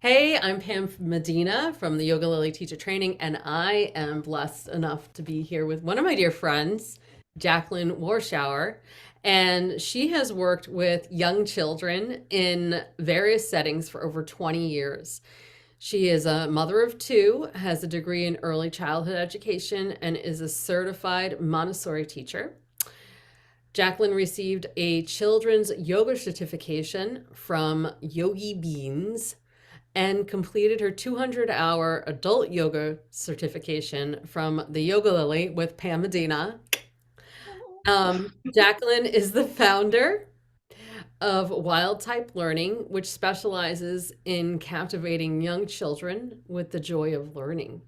Hey, I'm Pam Medina from the Yoga Lily Teacher Training, and I am blessed enough to be here with one of my dear friends, Jacalyn Warshaur. And she has worked with young children in various settings for over 20 years. She is a mother of two, has a degree in early childhood education, and is a certified Montessori teacher. Jacalyn received a children's yoga certification from Yogi Beans and completed her 200-hour adult yoga certification from the Yoga Lily with Pam Medina. Jacalyn is the founder of Wild Type Learning, which specializes in captivating young children with the joy of learning,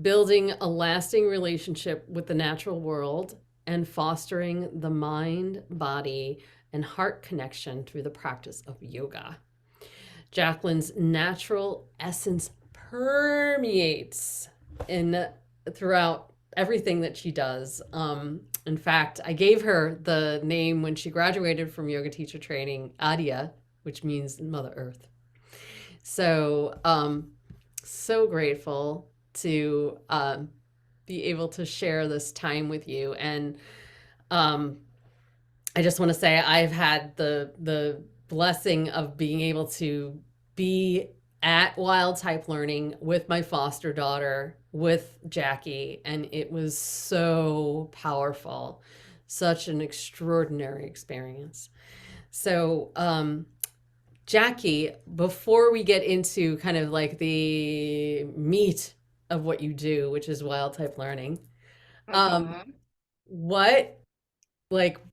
building a lasting relationship with the natural world, and fostering the mind, body, and heart connection through the practice of yoga. Jacalyn's natural essence permeates in throughout everything that she does. In fact, I gave her the name when she graduated from yoga teacher training, Adia, which means Mother Earth. So, so grateful to be able to share this time with you. And um, I just want to say I've had the blessing of being able to be at Wild Type Learning with my foster daughter, with Jackie, and it was so powerful, such an extraordinary experience. So, Jackie, before we get into kind of like the meat of what you do, which is Wild Type Learning, um, Hmm. what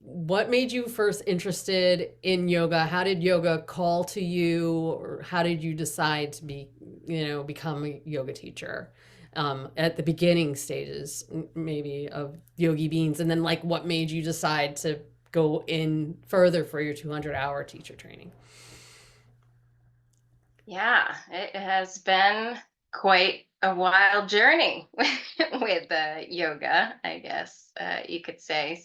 what made you first interested in yoga? How did yoga call to you, or how did you decide to become a yoga teacher? At the beginning stages, maybe of Yogi Beans, and then like what made you decide to go in further for your 200-hour teacher training? Yeah, it has been quite a wild journey with yoga, I guess you could say.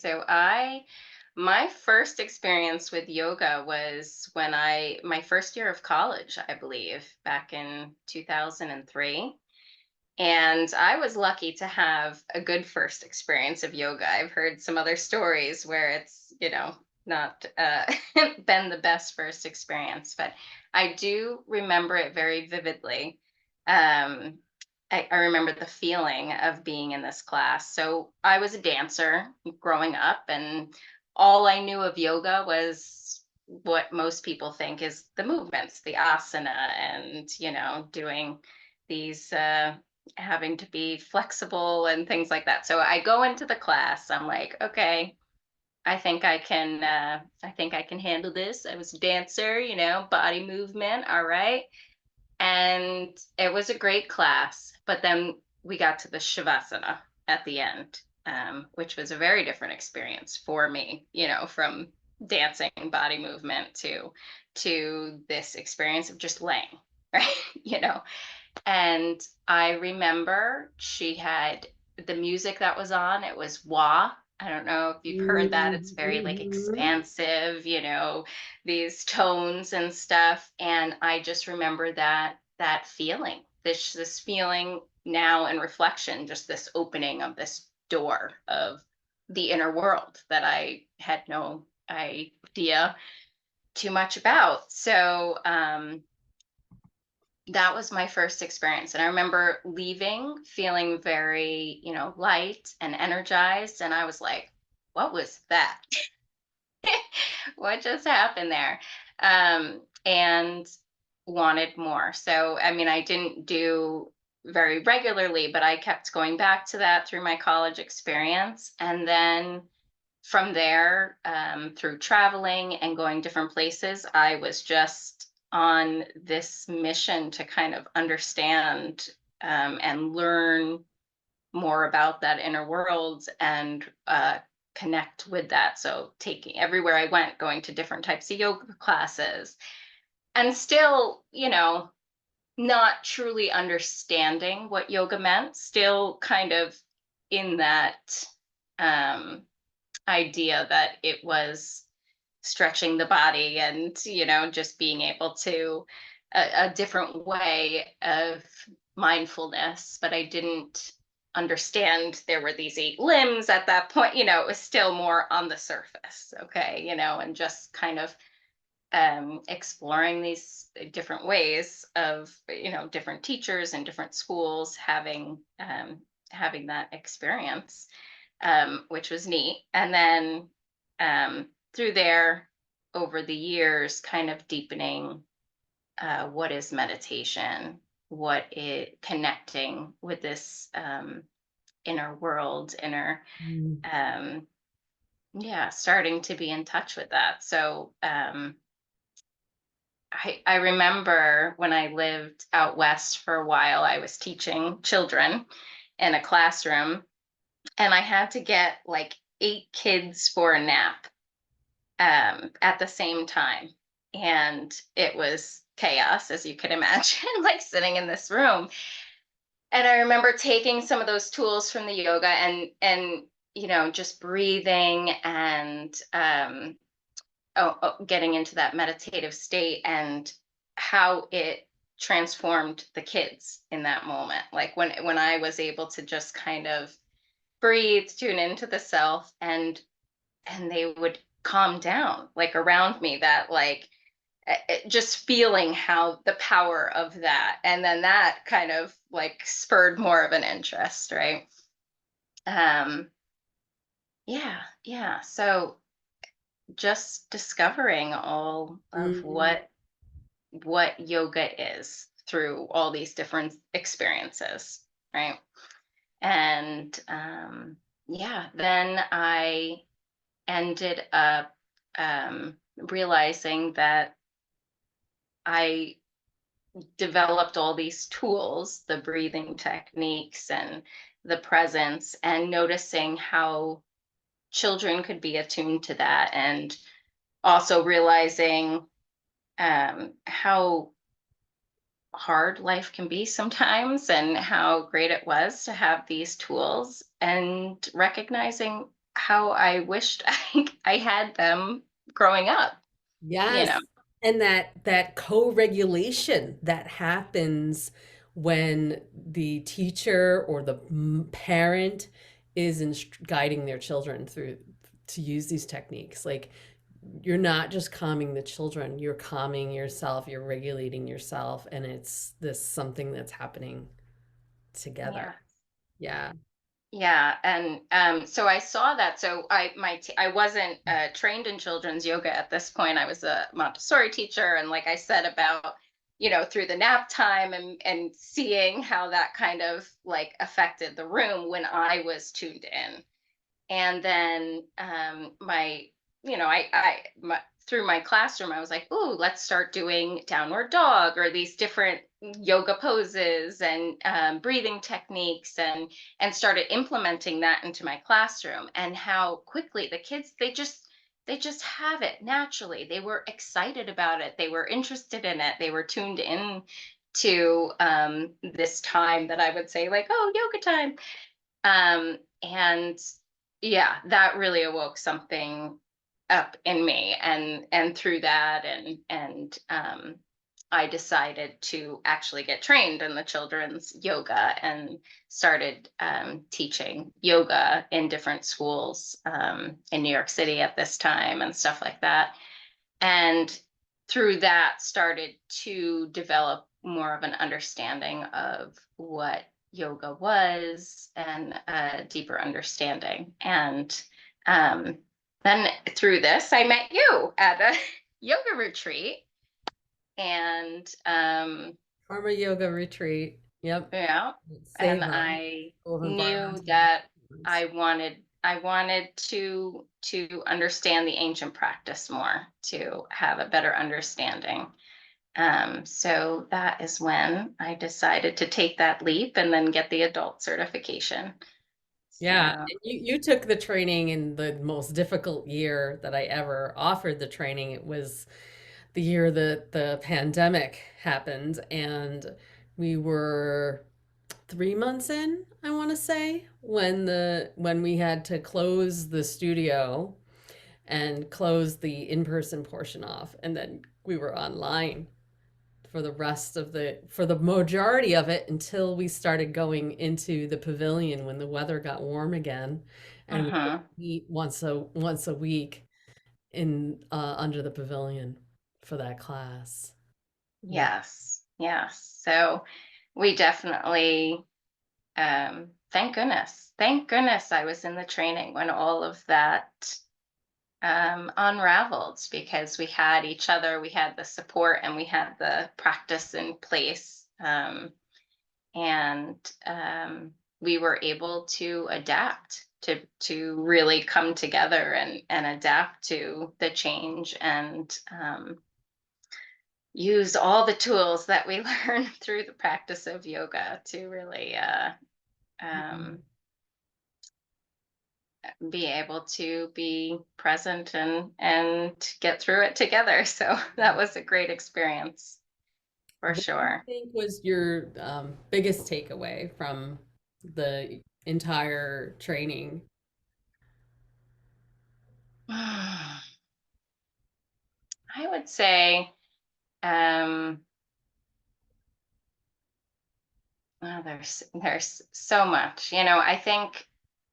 My first experience with yoga was my first year of college, I believe, back in 2003. And I was lucky to have a good first experience of yoga. I've heard some other stories where it's, not been the best first experience, but I do remember it very vividly. Um, I remember the feeling of being in this class. So I was a dancer growing up, and all I knew of yoga was what most people think is the movements, the asana, and, doing these having to be flexible and things like that. So I go into the class, I'm like, okay, I think I can handle this. I was a dancer, body movement, all right. And it was a great class, but then we got to the shavasana at the end, which was a very different experience for me, from dancing body movement to this experience of just laying, right? you know and I remember she had the music that was on, it was wah. I don't know if you've heard that. It's very like Mhm. expansive, these tones and stuff. And I just remember that feeling, this feeling now in reflection, just this opening of this door of the inner world that I had no idea too much about. So that was my first experience. And I remember leaving feeling very, light and energized. And I was like, what was that? What just happened there? And wanted more. So, I mean, I didn't do very regularly, but I kept going back to that through my college experience. And then from there, through traveling and going different places, I was just on this mission to kind of understand and learn more about that inner world and connect with that. So, taking everywhere I went, going to different types of yoga classes, and still, not truly understanding what yoga meant, still kind of in that um, idea that it was stretching the body and just being able to a different way of mindfulness, but I didn't understand there were these 8 limbs at that point. It was still more on the surface, okay, and just kind of exploring these different ways of, different teachers and different schools having that experience, which was neat. And then through there, over the years, kind of deepening what is meditation, what is connecting with this inner world, Mm. um, yeah, starting to be in touch with that. So I remember when I lived out west for a while, I was teaching children in a classroom, and I had to get like 8 kids for a nap at the same time. And it was chaos, as you could imagine, like sitting in this room. And I remember taking some of those tools from the yoga and just breathing and getting into that meditative state, and how it transformed the kids in that moment. Like when I was able to just kind of breathe, tune into the self, and they would calm down like around me, that like just feeling how the power of that, and then that kind of like spurred more of an interest, right? um yeah, yeah, so just discovering all of Mm. what yoga is through all these different experiences, right? And yeah, then I ended up realizing that I developed all these tools, the breathing techniques and the presence, and noticing how children could be attuned to that, and also realizing how hard life can be sometimes, and how great it was to have these tools, and recognizing how I wished I had them growing up, you Yes, know. and that co-regulation that happens when the teacher or the parent is guiding their children through to use these techniques. Like you're not just calming the children, you're calming yourself, you're regulating yourself, and it's this something that's happening together. Yeah. Yeah. Yeah, and so I saw that. So I wasn't trained in children's yoga at this point. I was a Montessori teacher, and like I said about, through the nap time, and seeing how that kind of like affected the room when I was tuned in. And then through my classroom, I was like, ooh, let's start doing downward dog, or these different yoga poses and breathing techniques, and started implementing that into my classroom. And how quickly the kids, they just have it naturally. They were excited about it, they were interested in it, they were tuned in to this time that I would say like, oh, yoga time. And yeah, that really awoke something up in me, and through that, and I decided to actually get trained in the children's yoga, and started teaching yoga in different schools in New York City at this time, and stuff like that. And through that, started to develop more of an understanding of what yoga was, and a deeper understanding. And um, then through this, I met you at a yoga retreat. And Karma yoga retreat. Yep. yeah, and Seva, I School of knew Environmental that Science. I wanted to understand the ancient practice more, to have a better understanding. So that is when I decided to take that leap and then get the adult certification. Yeah, So and you took the training in the most difficult year that I ever offered the training. It was the year that the pandemic happened, and we were 3 months in, I want to say, when we had to close the studio and close the in-person portion off, and then we were online for the rest of for the majority of it until we started going into the pavilion when the weather got warm again, and we would Mhm. eat once a week in under the pavilion for that class. Yeah. Yes. Yes. So we definitely, thank goodness I was in the training when all of that unraveled, because we had each other, we had the support, and we had the practice in place. And we were able to adapt, to really come together and adapt to the change, and use all the tools that we learned through the practice of yoga to really Mhm. um, be able to be present and get through it together. So that was a great experience for What do you sure. think was your biggest takeaway from the entire training? I would say, um, well, there's so much. I think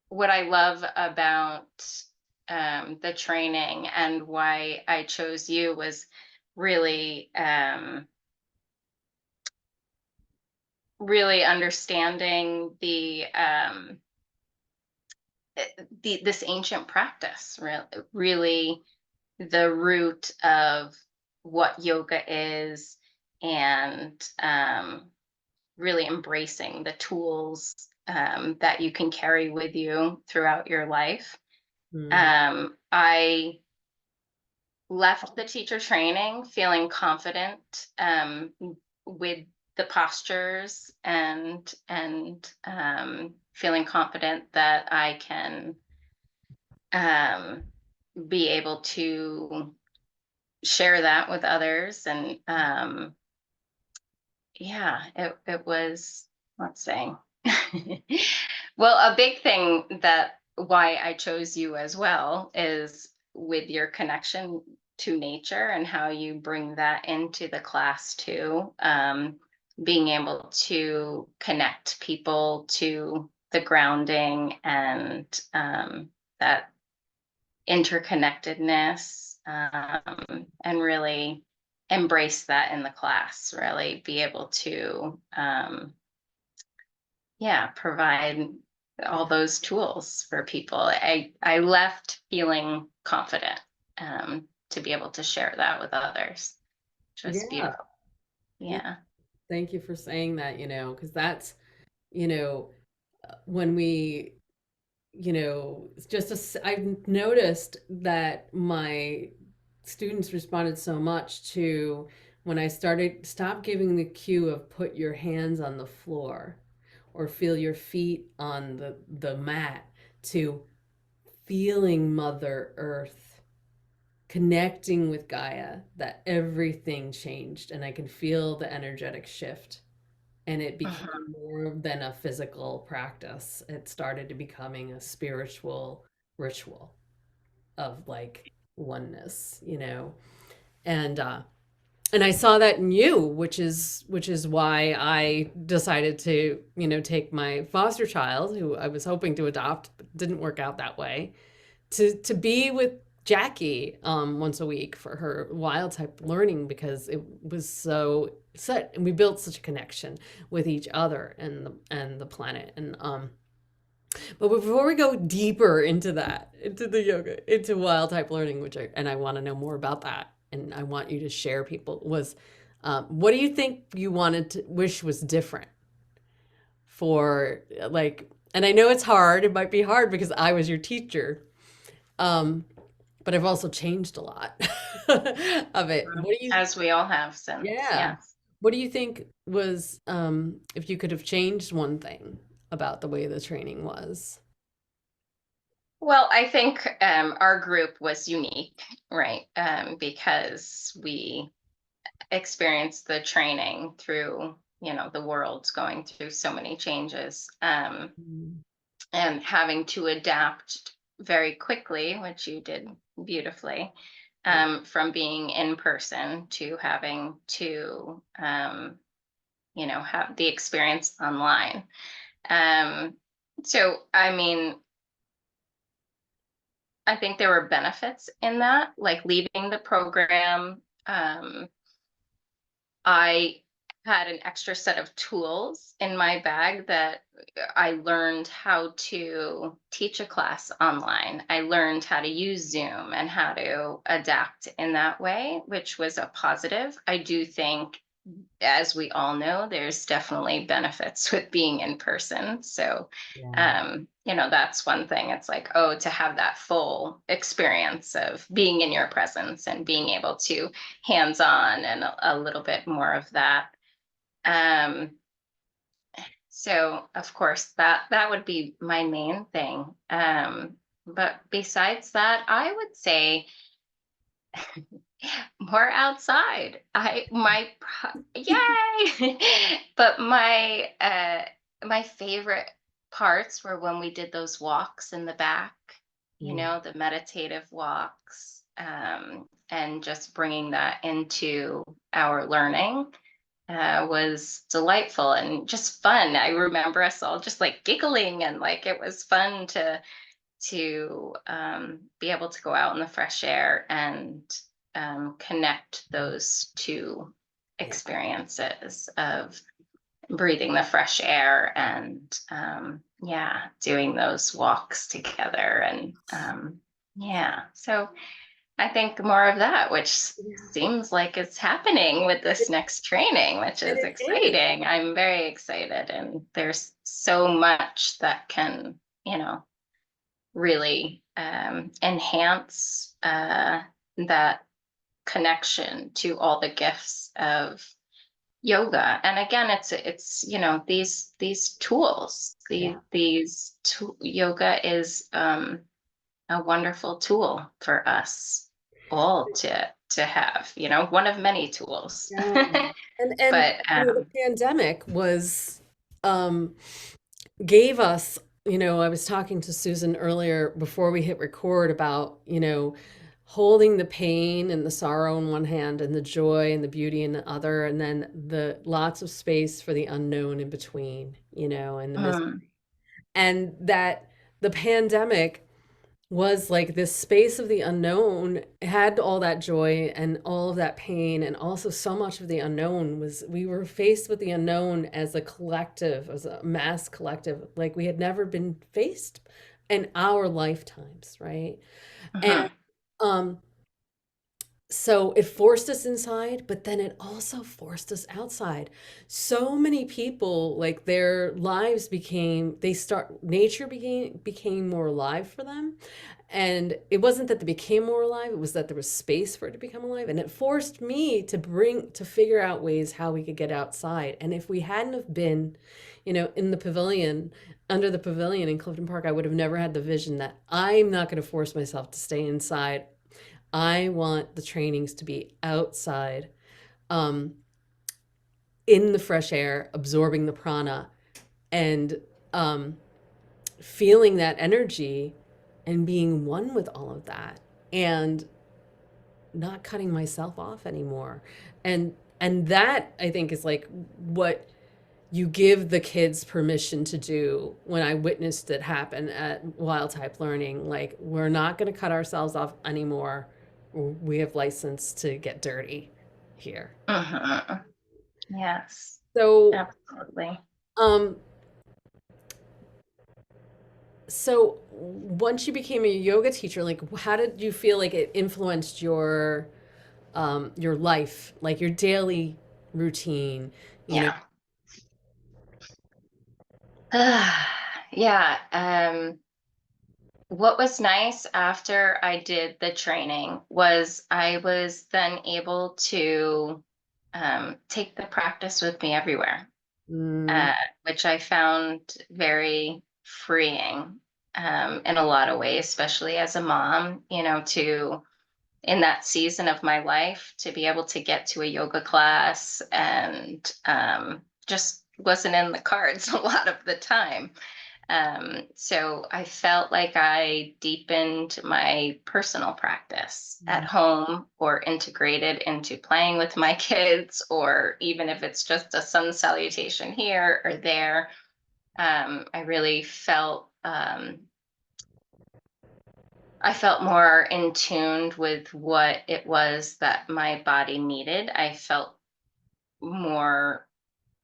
what I love about the training, and why I chose you, was really, really understanding this ancient practice, really the root of what yoga is, and really embracing the tools that you can carry with you throughout your life. Mm. I left the teacher training feeling confident, with the postures, and feeling confident that I can um, be able to share that with others. And yeah, it was, let's say, well, a big thing that why I chose you as well is with your connection to nature, and how you bring that into the class too. Being able to connect people to the grounding, and that interconnectedness, and really embrace that in the class, really be able to, yeah, provide all those tools for people. I left feeling confident, to be able to share that with others. Just Yeah. beautiful. Yeah. Yeah. Thank you for saying that, because that's, you know, when we, I've noticed that my students responded so much to when I started, stop giving the cue of put your hands on the floor or feel your feet on the mat, to feeling Mother Earth, connecting with Gaia, that everything changed and I can feel the energetic shift. And it Mhm. became more than a physical practice. It started to becoming a spiritual ritual of like oneness, And and I saw that in you, which is why I decided to, take my foster child, who I was hoping to adopt, but didn't work out that way, to be with Jackie once a week for her wild type learning, because it was so set, and we built such a connection with each other and the planet. And but before we go deeper into that, into the yoga, into wild type learning, I want to know more about that, and I want you to share people was what do you think you wanted to wish was different for like, and I know it's hard, it might be hard because I was your teacher, um, but I've also changed a lot of it. What do you, As we all have since, yeah. yes. What do you think was, if you could have changed one thing about the way the training was? Well, I think our group was unique, right? Because we experienced the training through, the world's going through so many changes, Mm. and having to adapt very quickly, which you did beautifully. from being in person to having to, have the experience online. Um, so, I mean, I think there were benefits in that, like leaving the program. I had an extra set of tools in my bag that I learned how to teach a class online. I learned how to use Zoom and how to adapt in that way, which was a positive. I do think, as we all know, there's definitely benefits with being in person. So, Yeah. that's one thing. It's like, oh, to have that full experience of being in your presence and being able to hands on and a little bit more of that. Um, so of course that would be my main thing. But besides that, I would say more outside. Yay! But my favorite parts were when we did those walks in the back, Mm. the meditative walks, and just bringing that into our learning was delightful and just fun. I remember us all just like giggling, and like it was fun to be able to go out in the fresh air and connect those two Yeah. experiences of breathing the fresh air and yeah, doing those walks together. And yeah, so I think more of that, which Yeah. seems like it's happening with this next training, which And is it is. exciting. I'm very excited, and there's so much that can, really enhance that connection to all the gifts of yoga. And again, it's these tools. Yeah. Yoga is a wonderful tool for us all to have. One of many tools. Yeah. And But the pandemic was um gave us, I was talking to Susan earlier before we hit record about, holding the pain and the sorrow in one hand and the joy and the beauty in the other, and then the lots of space for the unknown in between, and the mm, and that the pandemic was like this space of the unknown. It had all that joy and all of that pain, and also so much of the unknown was we were faced with the unknown as a collective, as a mass collective, like we had never been faced in our lifetimes, right? And mhm, um so it forced us inside, but then it also forced us outside. So many people, like their lives became, nature became more alive for them. And it wasn't that they became more alive, it was that there was space for it to become alive. And it forced me to figure out ways how we could get outside. And if we hadn't have been, in the pavilion, under the pavilion in Clifton Park, I would have never had the vision that I'm not going to force myself to stay inside. I want the trainings to be outside, um, in the fresh air, absorbing the prana and um, feeling that energy and being one with all of that and not cutting myself off anymore. And that I think is like what you give the kids permission to do when I witnessed it happen at Wild Type Learning. Like, we're not going to cut ourselves off anymore. We have license to get dirty here. mhm. Yes, So, absolutely. um, so once you became a yoga teacher, like, how did you feel like it influenced your life, like your daily routine? You know, Yeah. Yeah. What was nice after I did the training was I was then able to take the practice with me everywhere, mm, uh, which I found very freeing in a lot of ways, especially as a mom, to in that season of my life to be able to get to a yoga class and just wasn't in the cards a lot of the time. So I felt like I deepened my personal practice at home or integrated into playing with my kids, or even if it's just a sun salutation here or there. I really I felt more in tune with what it was that my body needed. I felt more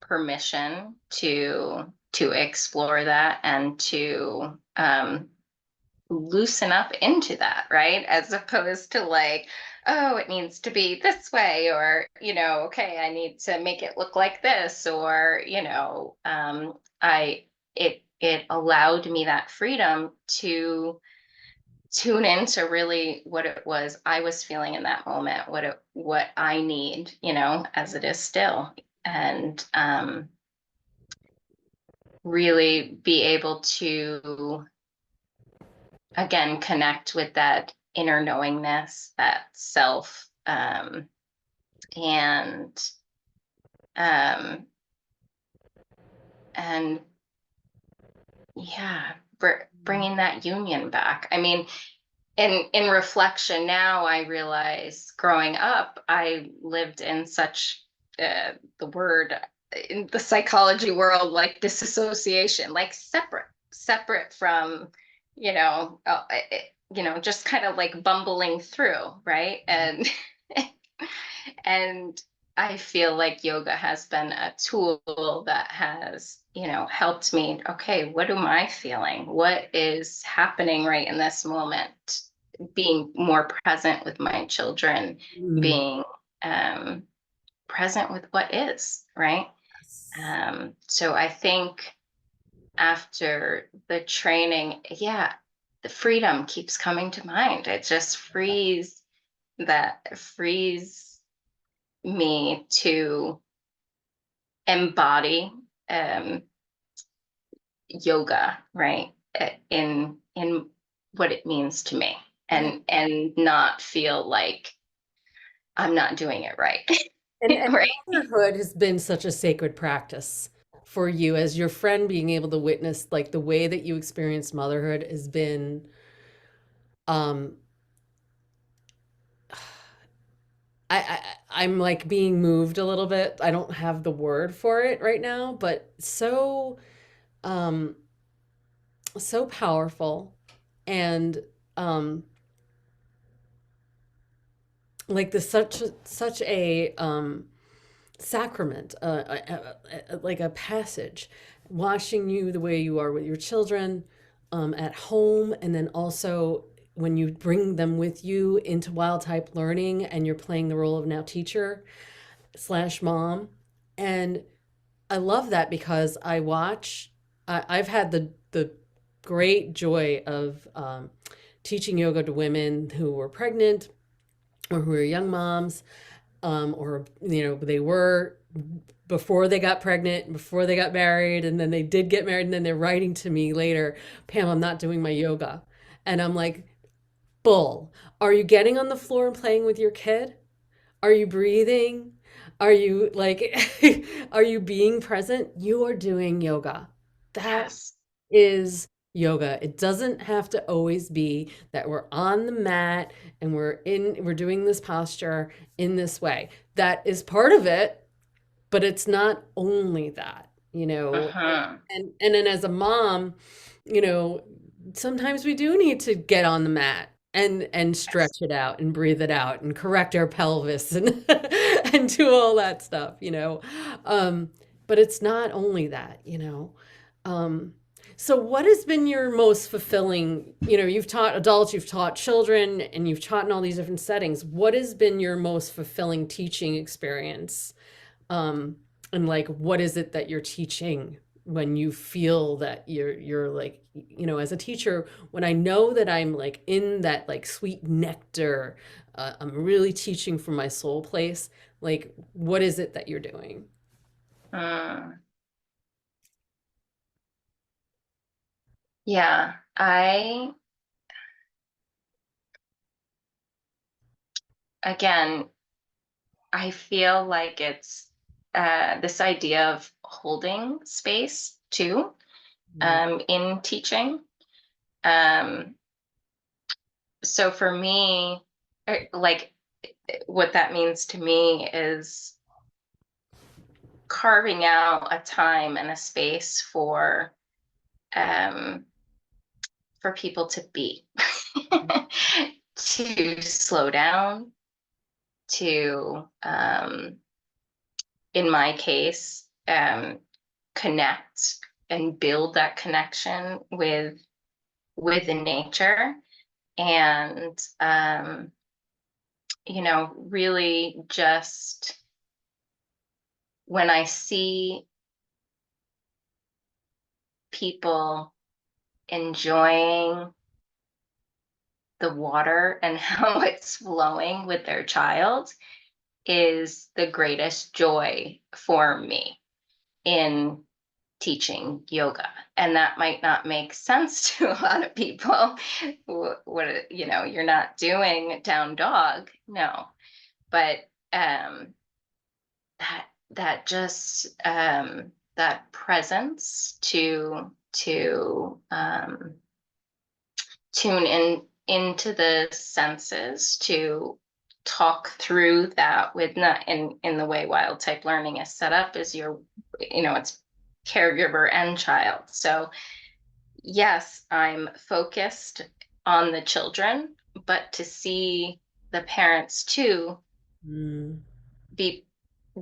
permission to explore that and to loosen up into that, right? As opposed to like, oh, it needs to be this way, or, okay, I need to make it look like this, or, it allowed me that freedom to tune into really what it was I was feeling in that moment, what I need, as it is still. And really be able to again connect with that inner knowingness, that self, and um and yeah, bringing that union back. I mean, in reflection now, I realize growing up I lived in such the word in the psychology world, like disassociation, like separate from, just kind of like bumbling through, right? And and I feel like yoga has been a tool that has, helped me. Okay, what am I feeling? What is happening right in this moment? Being more present with my children, Mm. being um, present with what is, right? So I think after the training, yeah, the freedom keeps coming to mind. It just frees me to embody um, yoga, right? In what it means to me, Yeah. and not feel like I'm not doing it right. And Right. motherhood has been such a sacred practice for you as your friend being able to witness like the way that you experience motherhood has been um I'm like being moved a little bit. I don't have the word for it right now, but um so powerful and um like the such a sacrament, like a passage, watching you the way you are with your children at home, and then also when you bring them with you into wild type learning and you're playing the role of now teacher slash mom. And I love that because I've had the great joy of teaching yoga to women who were pregnant or who are young moms, or they were before they got pregnant, before they got married, and then they did get married, and then they're writing to me later, Pam, I'm not doing my yoga, and I'm like, bull. Are you getting on the floor and playing with your kid? Are you breathing? Are you like, are you being present? You are doing yoga. That Yes. is yoga. It doesn't have to always be that we're on the mat and we're doing this posture in this way. That is part of it, but it's not only that, Uh-huh. and then as a mom, you know, sometimes we do need to get on the mat and Yes. stretch it out and breathe it out and correct our pelvis and and do all that stuff, um but it's not only that, um so what has been your most fulfilling, you've taught adults, you've taught children, and you've taught in all these different settings. What has been your most fulfilling teaching experience, um and like what is it that you're teaching when you feel that you're like, as a teacher, when I know that I'm like in that like sweet nectar, I'm really teaching from my soul place, like what is it that you're doing? Mm. Yeah. Again, I feel like it's this idea of holding space too. Mm. in teaching. Um, so for me, like what that means to me is carving out a time and a space um, for people to be, to slow down, to in my case, connect and build that connection with nature, and really just when I see people enjoying the water and how it's flowing with their child is the greatest joy for me in teaching yoga. And that might not make sense to a lot of people. What, you're not doing down dog, no. But that just that presence to tune into the senses, to talk through that with, not in the way wild type learning is set up, is it's caregiver and child. So yes, I'm focused on the children, but to see the parents too Mm. be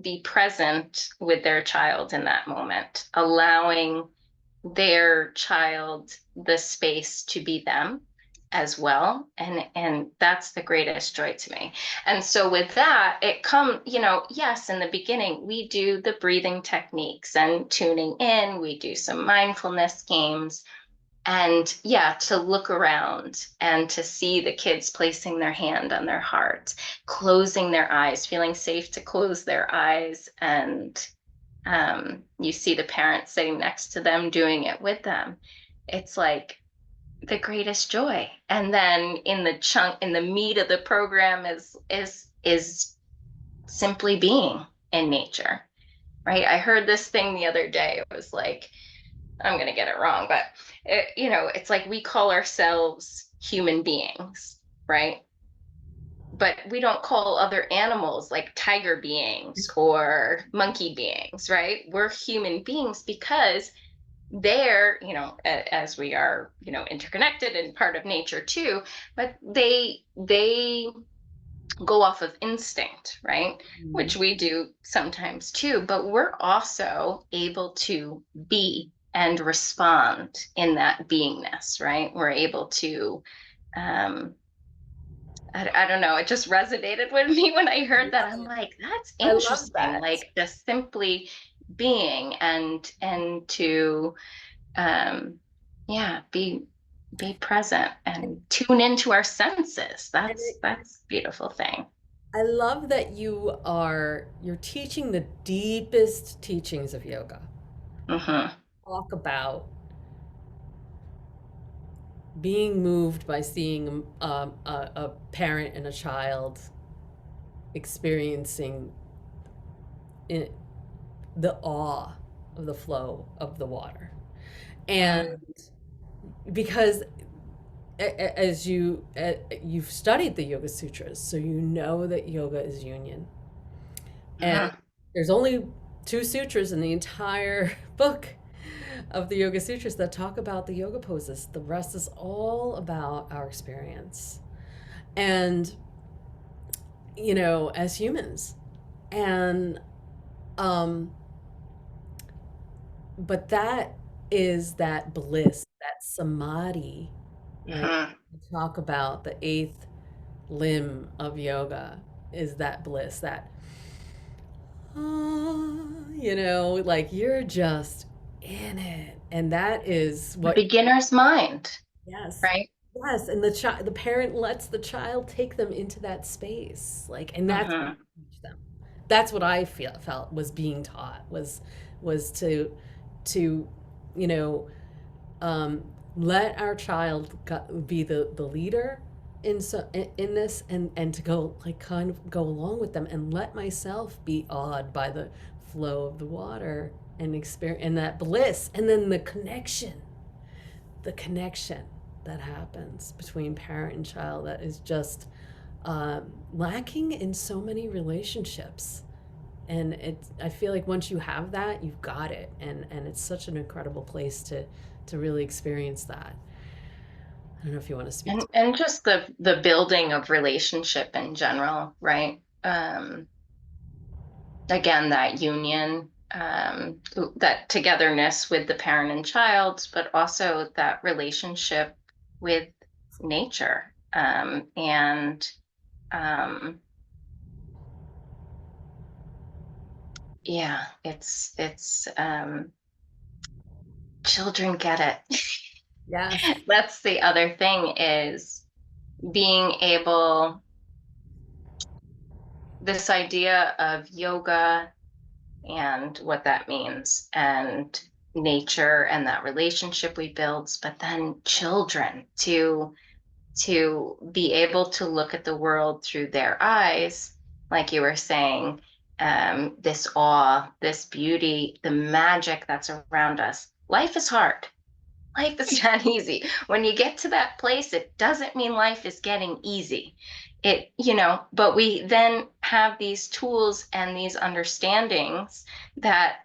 be present with their child in that moment, allowing their child the space to be them as well, and that's the greatest joy to me. And so with that, it come, yes, in the beginning we do the breathing techniques and tuning in, we do some mindfulness games, and yeah, to look around and to see the kids placing their hand on their heart, closing their eyes, feeling safe to close their eyes, and you see the parents sitting next to them doing it with them. It's like the greatest joy. And then in the meat of the program is simply being in nature, right? I heard this thing the other day. It was like, I'm going to get it wrong, but it's like we call ourselves human beings, right? But we don't call other animals like tiger beings or monkey beings, right? We're human beings because they're, as we are, interconnected and part of nature too, but they go off of instinct, right? Mm. Which we do sometimes too, but we're also able to be and respond in that beingness, right? We're able to, um, I don't know, it just resonated with me when I heard that. I'm like, that's I love interesting. that. Like just simply being and to um yeah, be present and tune into our senses. And That's a beautiful thing. I love that you're teaching the deepest teachings of yoga. Hmm. Talk about being moved by seeing a parent and a child experiencing in, the awe of the flow of the water. And Hmm. because as you've studied the Yoga Sutras, so you know that yoga is union. And Hmm. there's only two sutras in the entire book of the Yoga Sutras that talk about the yoga poses. The rest is all about our experience. And, as humans. And, um, but that is that bliss, that samadhi, right? Hmm. We talk about the eighth limb of yoga is that bliss, that like you're just in it. And that is The what, beginner's mind, yes, right? yes. And the parent lets the child take them into that space. Like, and that's what Hmm. we teach them. That's what I felt was being taught was to, you know, um, let our child be the leader in this, and to go like kind of go along with them and let myself be awed by the flow of the water and experience and that bliss, and then the connection that happens between parent and child that is just lacking in so many relationships. And I feel like once you have that, you've got it, and it's such an incredible place to really experience that. I don't know if you want to speak to. And just the building of relationship in general, right? Again, that union, that togetherness with the parent and child, but also that relationship with nature. And yeah, it's children get it. Yes. That's the other thing, is being able, this idea of yoga and what that means, and nature and that relationship we build, but then children, to be able to look at the world through their eyes, like you were saying, this awe, this beauty, the magic that's around us. Life is hard. Life is not easy. When you get to that place, it doesn't mean life is getting easy. But we then have these tools and these understandings, that,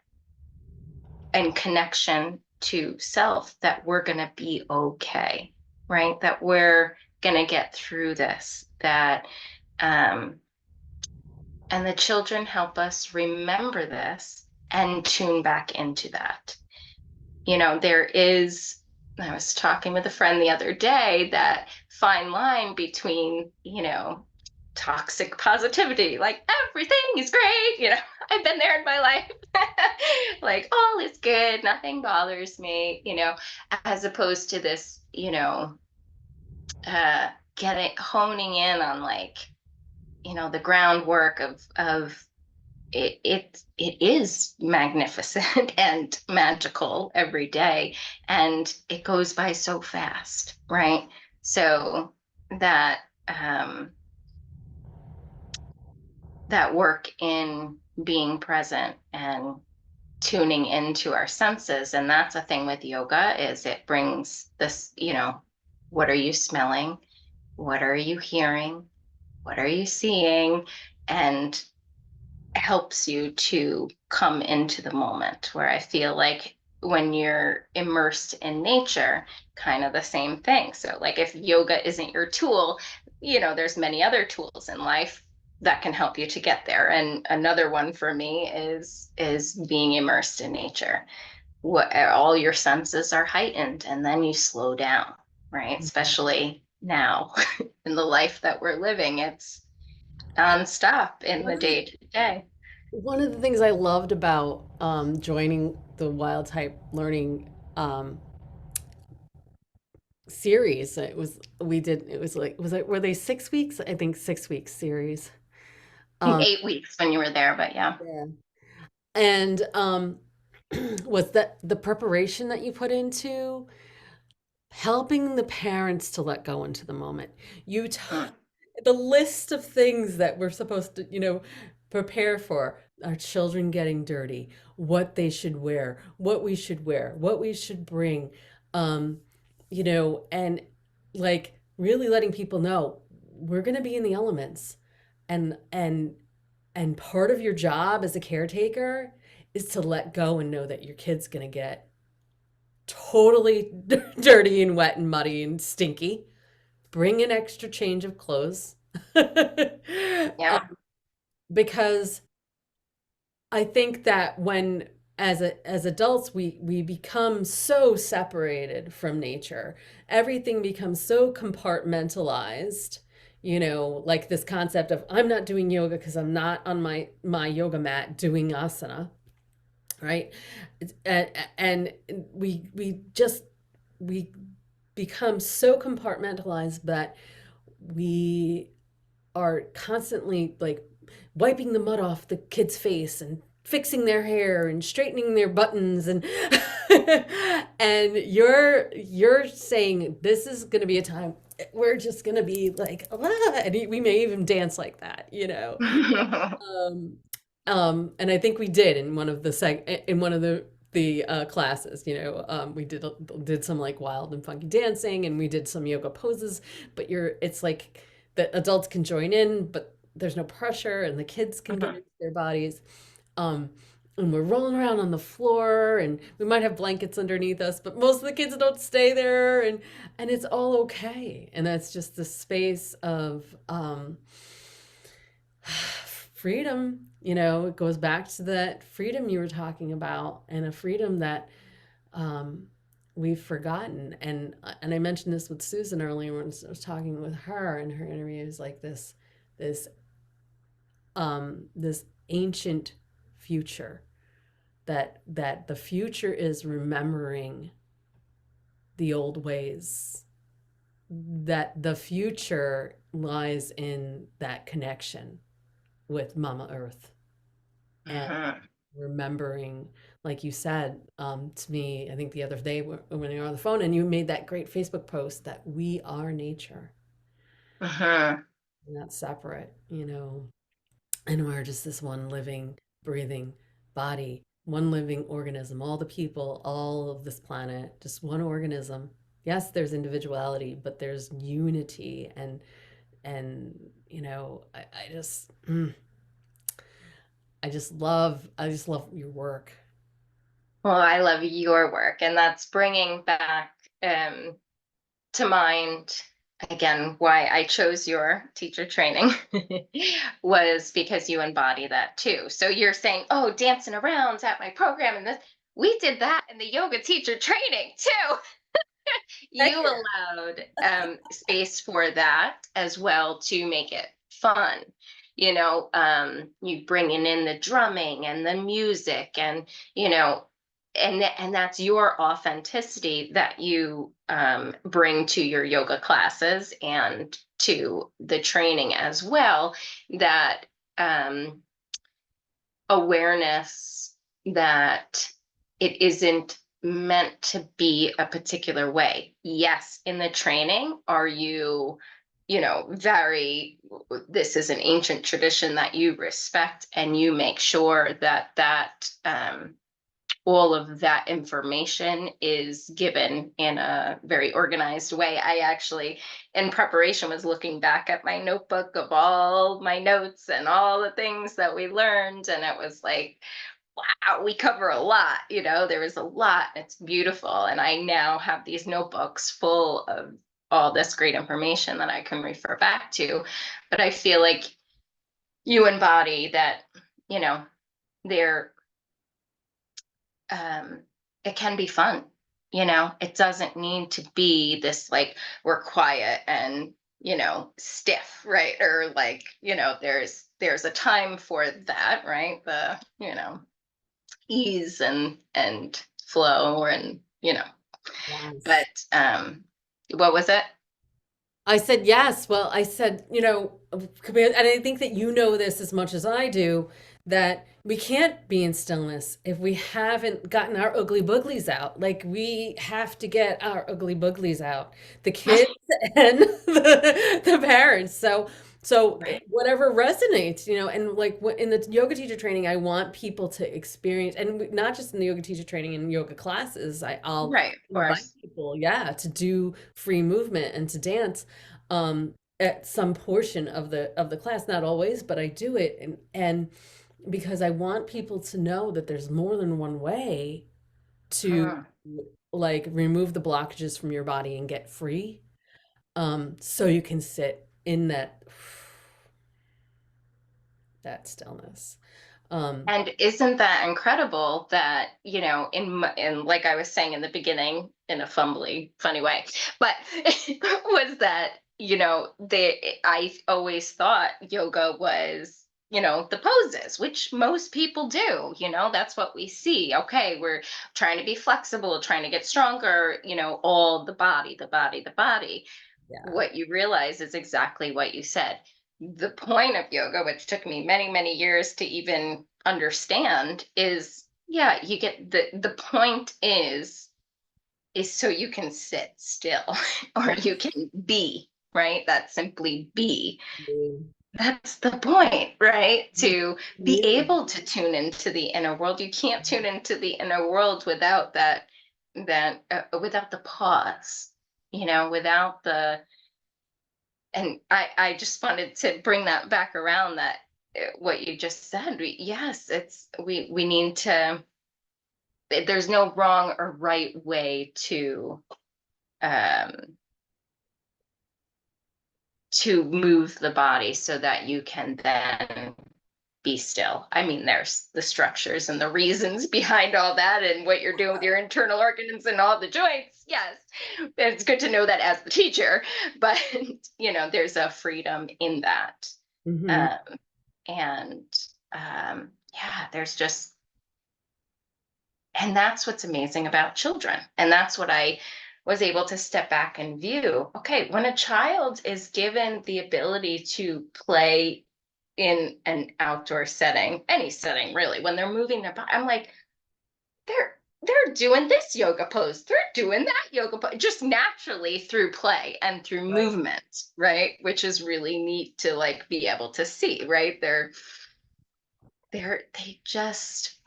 and connection to self, that we're going to be okay, right? That we're going to get through this, that, um, and the children help us remember this and tune back into that. There is, I was talking with a friend the other day, that fine line between, toxic positivity, like everything is great, I've been there in my life, like all is good, nothing bothers me, as opposed to this, getting honing in on, like, the groundwork of it is magnificent and magical every day, and it goes by so fast, right? So that, that work in being present and tuning into our senses, and that's a thing with yoga, is it brings this, what are you smelling, what are you hearing, what are you seeing, and helps you to come into the moment, where I feel like when you're immersed in nature, kind of the same thing. So like, if yoga isn't your tool, there's many other tools in life that can help you to get there. And another one for me is being immersed in nature. What, all your senses are heightened, and then you slow down, right? Especially now in the life that we're living, it's nonstop in One the of the day to day. one of the things I loved about joining the Wild Type Learning series, it was like, were they 6 weeks? I think 6 weeks series. Um, 8 weeks when you were there, but yeah. yeah. And was that the preparation that you put into helping the parents to let go into the moment. You t Mm. the list of things that we're supposed to, prepare for, our children getting dirty, what they should wear, what we should bring, um, and like really letting people know we're going to be in the elements, and part of your job as a caretaker is to let go and know that your kid's going to get totally dirty and wet and muddy and stinky. Bring an extra change of clothes. Yeah. Because I think that when as adults we become so separated from nature. Everything becomes so compartmentalized. Like this concept of I'm not doing yoga because I'm not on my yoga mat doing asana, right? And we become so compartmentalized that we are constantly like wiping the mud off the kid's face and fixing their hair and straightening their buttons and and you're saying this is going to be a time we're just going to be like, ah, and we may even dance like that. um And I think we did in one of the in one of the classes. We did some like wild and funky dancing, and we did some yoga poses. But it's like the adults can join in, but there's no pressure, and the kids can get Mhm. into their bodies. Um, and we're rolling around on the floor, and we might have blankets underneath us, but most of the kids don't stay there, and it's all okay. And that's just the space of freedom. It goes back to that freedom you were talking about, and a freedom that um, we've forgotten. And I mentioned this with Susan earlier when I was talking with her in her interviews, like this this ancient future, that the future is remembering the old ways, that the future lies in that connection with Mama Earth, and Mhm. remembering, like you said to me, I think the other day when you were on the phone, and you made that great Facebook post that we are nature, Mhm. and not separate, and we're just this one living, breathing body, one living organism, all the people, all of this planet, just one organism. Yes, there's individuality, but there's unity, and I just I just love your work. Well, I love your work, and that's bringing back um, to mind again why I chose your teacher training was because you embody that too. So you're saying, "Oh, dancing around at my program," and this we did that in the yoga teacher training too. You allowed space for that as well to make it fun. You bringing in the drumming and the music, and and that's your authenticity that you bring to your yoga classes and to the training as well. That um, awareness that it isn't meant to be a particular way. Yes, in the training, are you, very, this is an ancient tradition that you respect and you make sure that all of that information is given in a very organized way. I actually, in preparation, was looking back at my notebook of all my notes and all the things that we learned. And it was like, wow, we cover a lot. There was a lot. It's beautiful. And I now have these notebooks full of all this great information that I can refer back to. But I feel like you embody that, you know, there um, it can be fun. It doesn't need to be this like we're quiet and stiff, right? Or like there's a time for that, right? The ease and flow and Yes. but what was it? I said yes. Well, I said, and I think that you know this as much as I do, that we can't be in stillness if we haven't gotten our ugly booglies out. Like, we have to get our ugly booglies out, the kids and the parents. So Right, whatever resonates, and like in the yoga teacher training, I want people to experience, and not just in the yoga teacher training and yoga classes, I'll right, of invite course. people, yeah, to do free movement and to dance at some portion of the class, not always, but I do it, and because I want people to know that there's more than one way to Huh. like remove the blockages from your body and get free, so you can sit in that stillness. um And isn't that incredible that, in like I was saying in the beginning, in a fumbly, funny way, but was that, I always thought yoga was, the poses, which most people do, that's what we see. Okay, we're trying to be flexible, trying to get stronger, all the body, the body, the body. yeah. What you realize is exactly what you said. The point of yoga, which took me many, many years to even understand, is yeah, you get the point is so you can sit still or you can be, right? That simply be. That's the point, right? To be Yeah. able to tune into the inner world. You can't tune into the inner world without without the pause, without the, and I just wanted to bring that back around, that what you just said. Yes, we need to, there's no wrong or right way um to move the body so that you can then be still. I mean, there's the structures and the reasons behind all that and what you're doing with your internal organs and all the joints. Yes, it's good to know that as the teacher, but there's a freedom in that. Hmm. Um, and yeah, there's just, and that's what's amazing about children. And that's what I was able to step back and view. Okay, when a child is given the ability to play in an outdoor setting, any setting really, when they're moving their body, I'm like, they're doing this yoga pose, they're doing that yoga pose, just naturally through play and through Right. movement, right? Which is really neat to like be able to see, right? They just,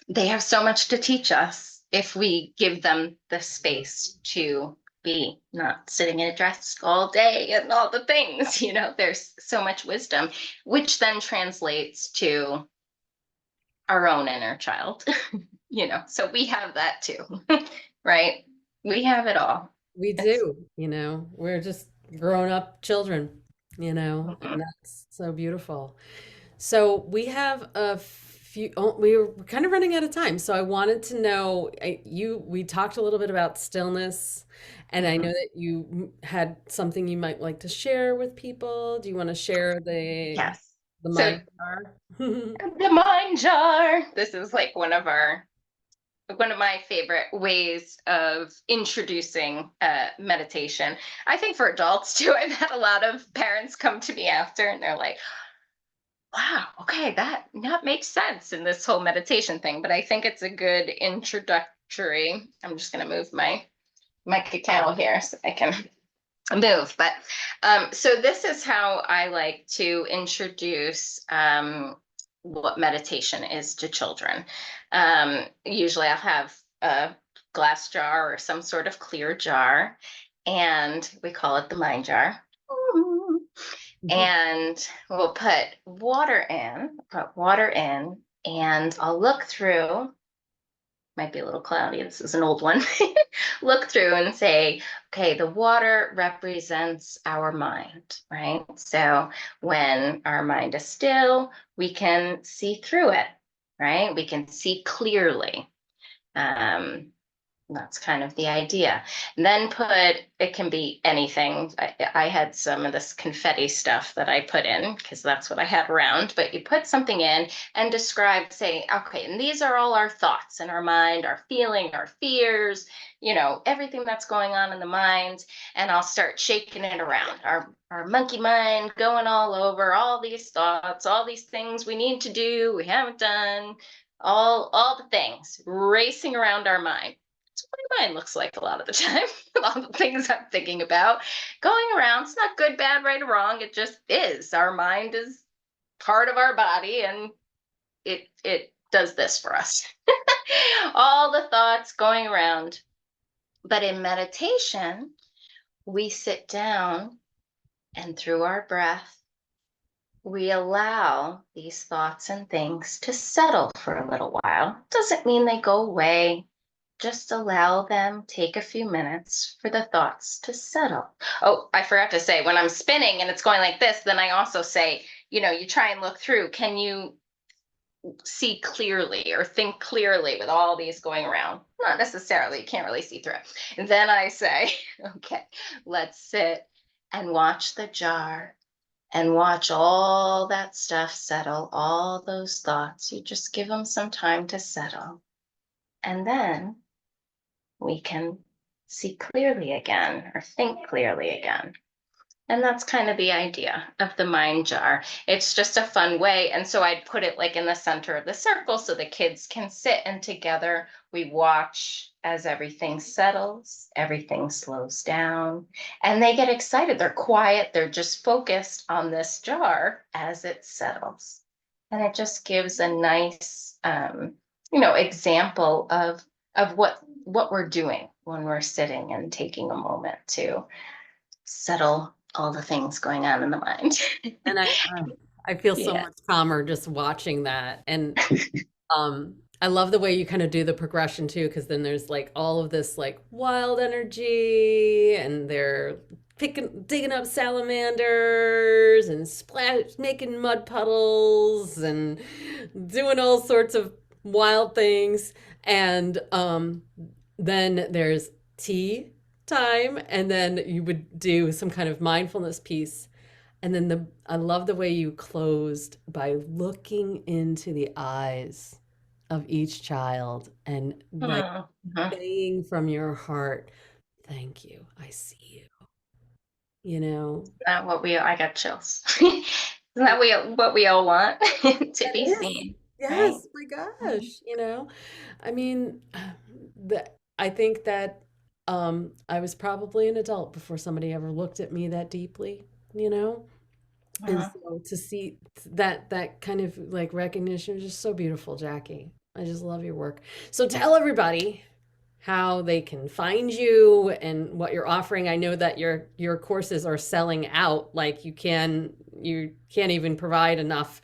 they have so much to teach us if we give them the space to be, not sitting in a desk all day and all the things. There's so much wisdom, which then translates to our own inner child. So we have that too. Right? We have it all. We It's do, we're just grown up children, and mhm. that's so beautiful. So we have a few, we were kind of running out of time. So I wanted to know, we talked a little bit about stillness, and I know Mhm. that you had something you might like to share with people. Do you want to share Yes. the So mind jar? the mind jar. This is like one of my favorite ways of introducing meditation. I think for adults too. I've had a lot of parents come to me after and they're like, wow, okay, that makes sense in this whole meditation thing. But I think it's a good introductory. I'm just gonna move my cacao here so I can move. But so this is how I like to introduce what meditation is to children. Usually I'll have a glass jar or some sort of clear jar, and we call it the mind jar. And we'll put water in, and I'll look through, might be a little cloudy. This is an old one. Look through and say, okay, the water represents our mind, right? So when our mind is still, we can see through it, right? We can see clearly. Um, that's kind of the idea. And then it can be anything. I had some of this confetti stuff that I put in because that's what I had around. But you put something in and describe, say, okay, and these are all our thoughts in our mind, our feeling, our fears, everything that's going on in the mind. And I'll start shaking it around. Our monkey mind going all over, all these thoughts, all these things we need to do, we haven't done, all the things racing around our mind. What mine looks like a lot of the time. A lot of the things I'm thinking about going around. It's not good, bad, right, or wrong. It just is. Our mind is part of our body, and it does this for us. All the thoughts going around. But in meditation, we sit down, and through our breath, we allow these thoughts and things to settle for a little while. Doesn't mean they go away. Just allow them, take a few minutes for the thoughts to settle. Oh, I forgot to say, when I'm spinning and it's going like this, then I also say, you try and look through. Can you see clearly or think clearly with all these going around? Not necessarily, you can't really see through it. And then I say, okay, let's sit and watch the jar and watch all that stuff settle, all those thoughts. You just give them some time to settle. And then we can see clearly again or think clearly again. And that's kind of the idea of the mind jar. It's just a fun way. And so I'd put it like in the center of the circle so the kids can sit, and together we watch as everything settles, everything slows down, and they get excited. They're quiet, they're just focused on this jar as it settles. And it just gives a nice example of what we're doing when we're sitting and taking a moment to settle all the things going on in the mind. And I feel so Yeah. much calmer just watching that. And I love the way you kind of do the progression too, because then there's like all of this like wild energy, and they're digging up salamanders and making mud puddles and doing all sorts of wild things. And then there's tea time, and then you would do some kind of mindfulness piece. And then I love the way you closed by looking into the eyes of each child and like Mhm. saying from your heart, "Thank you. I see you." You know? What we I got chills. Isn't that what we all want to It be is. seen, right? Yes, my Mhm. gosh, I mean, I think that I was probably an adult before somebody ever looked at me that deeply, you know? And Mhm. so to see that kind of like recognition is just so beautiful, Jackie. I just love your work. So tell everybody how they can find you and what you're offering. I know that your courses are selling out. Like you can't even provide enough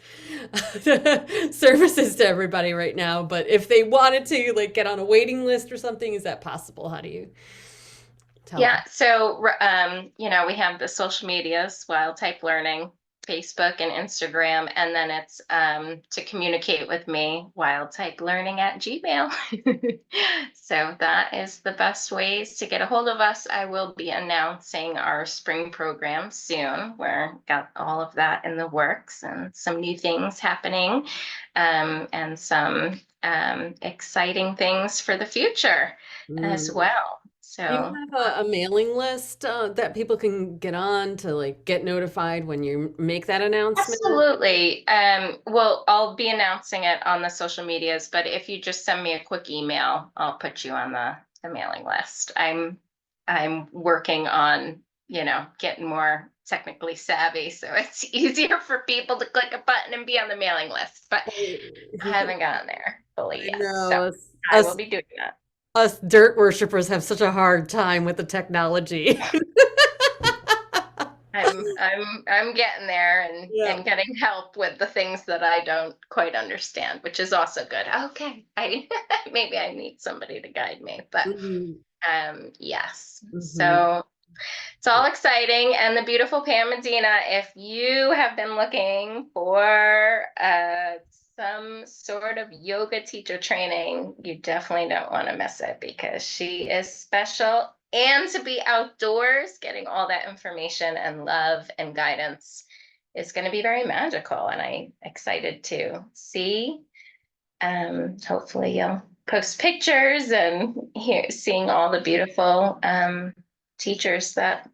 services to everybody right now. But if they wanted to like get on a waiting list or something, is that possible? How do you tell Yeah, them? so we have the social medias, Wild Type Learning, Facebook and Instagram, and then it's to communicate with me, wildtypelearning@gmail. So that is the best ways to get a hold of us. I will be announcing our spring program soon. We're got all of that in the works and some new things happening, and some exciting things for the future as Mm. well. Do you So have a mailing list that people can get on to like get notified when you make that announcement? absolutely. Well, I'll be announcing it on the social medias, but if you just send me a quick email, I'll put you on the mailing list. I'm working on, getting more technically savvy, so it's easier for people to click a button and be on the mailing list. But I haven't gotten there fully I yet. So know I will be doing that. us dirt worshippers have such a hard time with the technology. I'm getting there, and Yeah. getting help with the things that I don't quite understand, which is also good. Okay, I maybe I need somebody to guide me, but Mhm. yes. Mhm. So it's all exciting. And the beautiful Pam Medina, if you have been looking for some sort of yoga teacher training, you definitely don't want to miss it, because she is special. And to be outdoors, getting all that information and love and guidance is going to be very magical. And I'm excited to see. Hopefully, you'll post pictures and seeing all the beautiful teachers that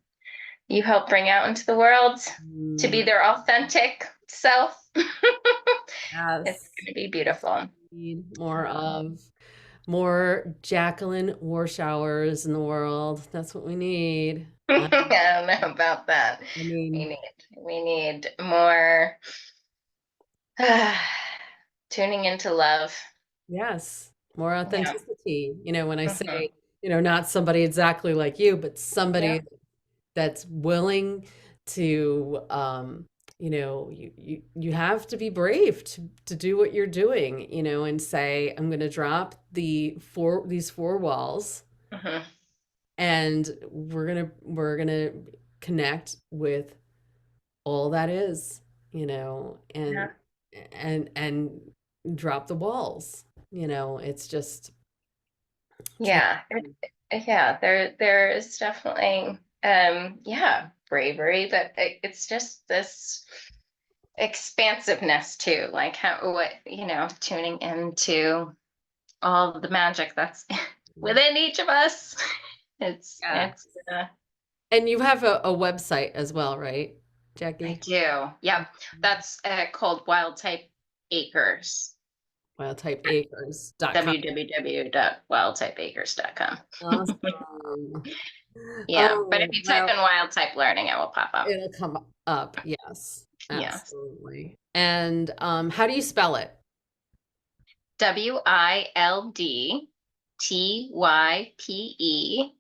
you help bring out into the world to be Mm. their authentic self. It's Yes. going to be That's what beautiful. we need more of. More Jacalyn Warshowers in the world. That's what we need. I don't know about that. I We mean, need we need more tuning into love. yes, more Yeah. authenticity. When I Hmm. say, not somebody exactly like you, but Yeah. somebody that's willing to, you have to be brave to do what you're doing, and say, I'm going to drop these four walls, Hmm. and we're gonna connect with all that is, Yeah. and drop the walls. It's just Yeah. Yeah. There is definitely bravery, but it's just this expansiveness too, like how what tuning into all the magic that's within each of us. it's yeah. it's And you have a website as well, right, I Jackie? do. Yep. That's called Wild Type Acres. Wildtypeacres.com. www.wildtypeacres.com. Awesome. Yeah. But if Oh, you type well, in wild type learning, it will pop up. it'll come up. Yes, Yes. absolutely. And how do you spell it? WILDTYPE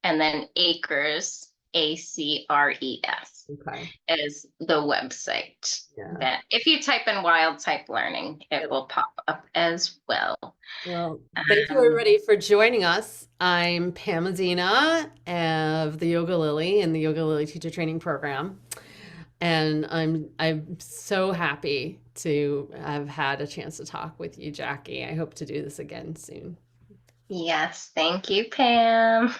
and then acres, ACRES Okay. is the website. Yeah. That if you type in wild type learning, it It'll will pop up as well. Well, thank you Um, everybody for joining us. I'm Pam Medina of the Yoga Lily and the Yoga Lily Teacher Training Program. And I'm so happy to have had a chance to talk with you, Jackie. I hope to do this again soon. yes, thank you, Pam.